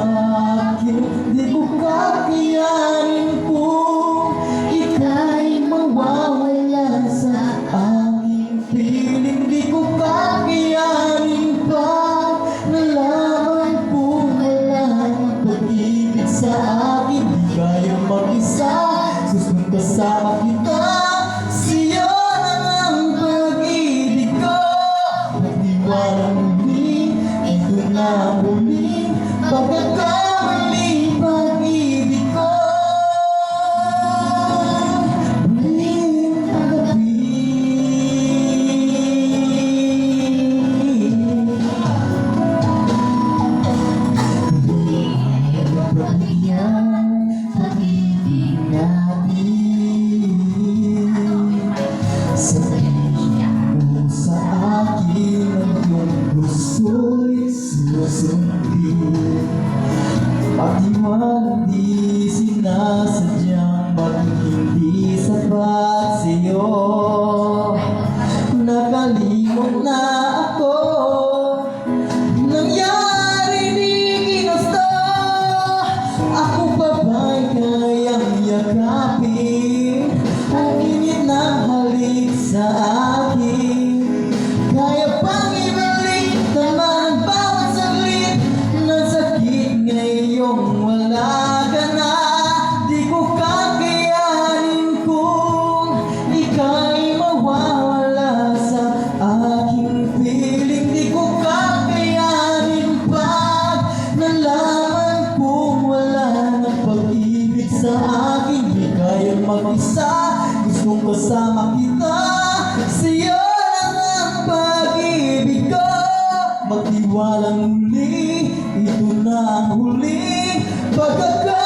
akin. Di ko kakayanin kung ika'y mawawala sa aking piling. Di ko kakayanin pag nalaman kong wala ng pag-ibig sa akin. Di kaya mag-isa, gustong kasama kita. Sa'yo lang ang pag-ibig ko. Walang huli, ito na muli, pagkakamaling pag-ibig ko. Muling pag-ibig. Pag-ibig natin sa akin ang iyong gusto'y sinusundin. Pati man di sinasadyang, bakit hindi sapat sa'yo? Nakalimot na ako, nangyari di ginusto. Ako pa ba'y kayang yakapin ang init ng halik sa akin? Kaya pang ibalik naman ang bawat saglit ng sakit ngayong wala ka na. Di ko kakayanin kung ika'y mawawala sa aking piling. Di ko kakayanin pag nalaman kong wala ng pag-ibig sa akin. Di kaya mag-isa, gustong kasama kita. Sa'yo lang ang pag-ibig ko. Magtiwalang muli, ito na ang huling pagkakataon.